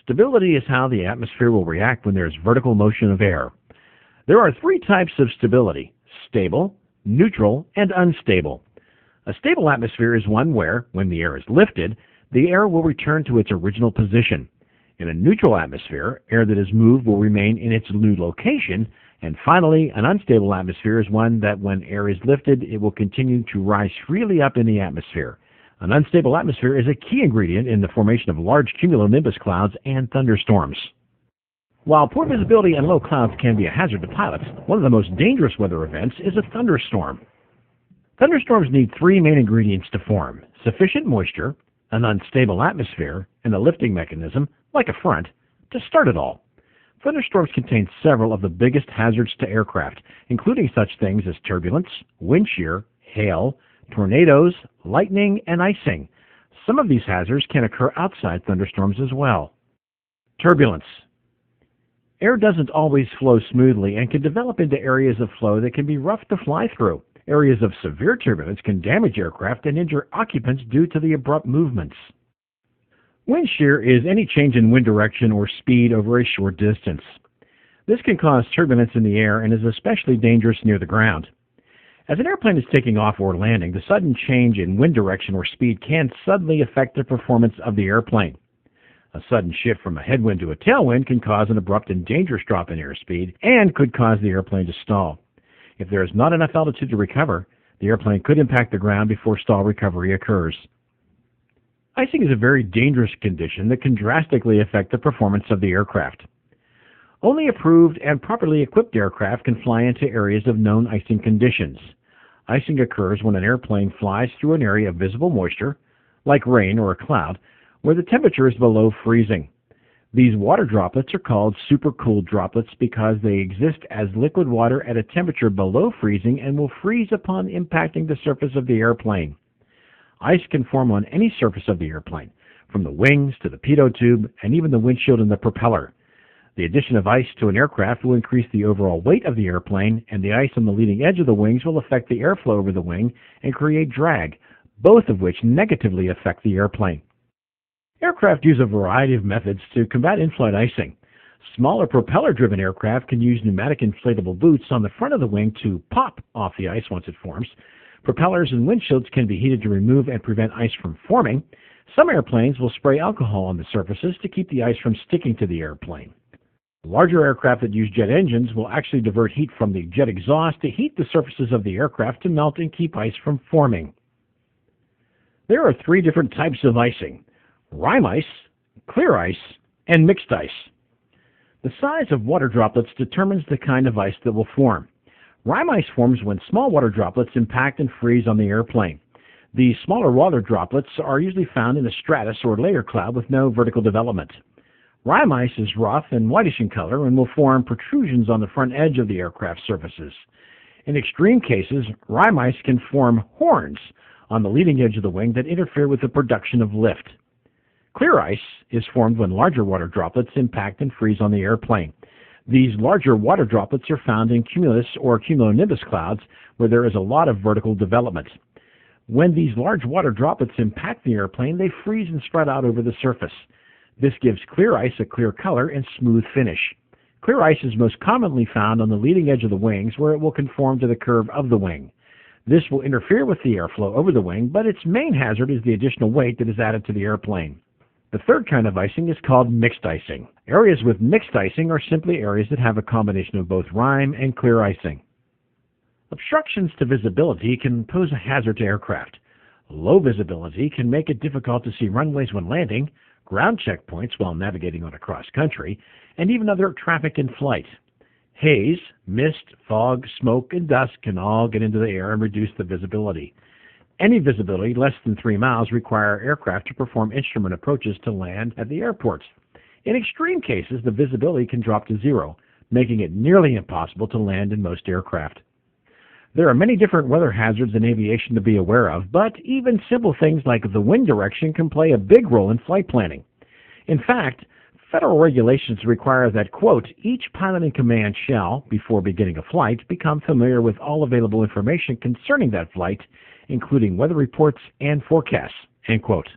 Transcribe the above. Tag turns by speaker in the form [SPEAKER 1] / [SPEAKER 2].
[SPEAKER 1] Stability is how the atmosphere will react when there is vertical motion of air. There are three types of stability: stable, neutral, and unstable. A stable atmosphere is one where, when the air is lifted, the air will return to its original position. In a neutral atmosphere, air that is moved will remain in its new location. And finally, an unstable atmosphere is one that when air is lifted, it will continue to rise freely up in the atmosphere. An unstable atmosphere is a key ingredient in the formation of large cumulonimbus clouds and thunderstorms. While poor visibility and low clouds can be a hazard to pilots, one of the most dangerous weather events is a thunderstorm. Thunderstorms need three main ingredients to form: sufficient moisture, an unstable atmosphere, and a lifting mechanism, like a front, to start it all. Thunderstorms contain several of the biggest hazards to aircraft, including such things as turbulence, wind shear, hail, tornadoes, lightning, and icing. Some of these hazards can occur outside thunderstorms as well. Turbulence. Air doesn't always flow smoothly and can develop into areas of flow that can be rough to fly through. Areas of severe turbulence can damage aircraft and injure occupants due to the abrupt movements. Wind shear is any change in wind direction or speed over a short distance. This can cause turbulence in the air and is especially dangerous near the ground. As an airplane is taking off or landing, the sudden change in wind direction or speed can suddenly affect the performance of the airplane. A sudden shift from a headwind to a tailwind can cause an abrupt and dangerous drop in airspeed and could cause the airplane to stall. If there is not enough altitude to recover, the airplane could impact the ground before stall recovery occurs. Icing is a very dangerous condition that can drastically affect the performance of the aircraft. Only approved and properly equipped aircraft can fly into areas of known icing conditions. Icing occurs when an airplane flies through an area of visible moisture, like rain or a cloud, where the temperature is below freezing. These water droplets are called supercooled droplets because they exist as liquid water at a temperature below freezing and will freeze upon impacting the surface of the airplane. Ice can form on any surface of the airplane, from the wings to the pitot tube and even the windshield and the propeller. The addition of ice to an aircraft will increase the overall weight of the airplane, and the ice on the leading edge of the wings will affect the airflow over the wing and create drag, both of which negatively affect the airplane. Aircraft use a variety of methods to combat in-flight icing. Smaller propeller-driven aircraft can use pneumatic inflatable boots on the front of the wing to pop off the ice once it forms. Propellers and windshields can be heated to remove and prevent ice from forming. Some airplanes will spray alcohol on the surfaces to keep the ice from sticking to the airplane. Larger aircraft that use jet engines will actually divert heat from the jet exhaust to heat the surfaces of the aircraft to melt and keep ice from forming. There are three different types of icing: rime ice, clear ice, and mixed ice. The size of water droplets determines the kind of ice that will form. Rime ice forms when small water droplets impact and freeze on the airplane. These smaller water droplets are usually found in a stratus or layer cloud with no vertical development. Rime ice is rough and whitish in color and will form protrusions on the front edge of the aircraft surfaces. In extreme cases, rime ice can form horns on the leading edge of the wing that interfere with the production of lift. Clear ice is formed when larger water droplets impact and freeze on the airplane. These larger water droplets are found in cumulus or cumulonimbus clouds where there is a lot of vertical development. When these large water droplets impact the airplane, they freeze and spread out over the surface. This gives clear ice a clear color and smooth finish. Clear ice is most commonly found on the leading edge of the wings where it will conform to the curve of the wing. This will interfere with the airflow over the wing, but its main hazard is the additional weight that is added to the airplane. The third kind of icing is called mixed icing. Areas with mixed icing are simply areas that have a combination of both rime and clear icing. Obstructions to visibility can pose a hazard to aircraft. Low visibility can make it difficult to see runways when landing, ground checkpoints while navigating on a cross-country, and even other traffic in flight. Haze, mist, fog, smoke, and dust can all get into the air and reduce the visibility. Any visibility less than 3 miles require aircraft to perform instrument approaches to land at the airports. In extreme cases, the visibility can drop to zero, making it nearly impossible to land in most aircraft. There are many different weather hazards in aviation to be aware of, but even simple things like the wind direction can play a big role in flight planning. In fact, federal regulations require that, quote, each pilot in command shall, before beginning a flight, become familiar with all available information concerning that flight, including weather reports and forecasts, end quote.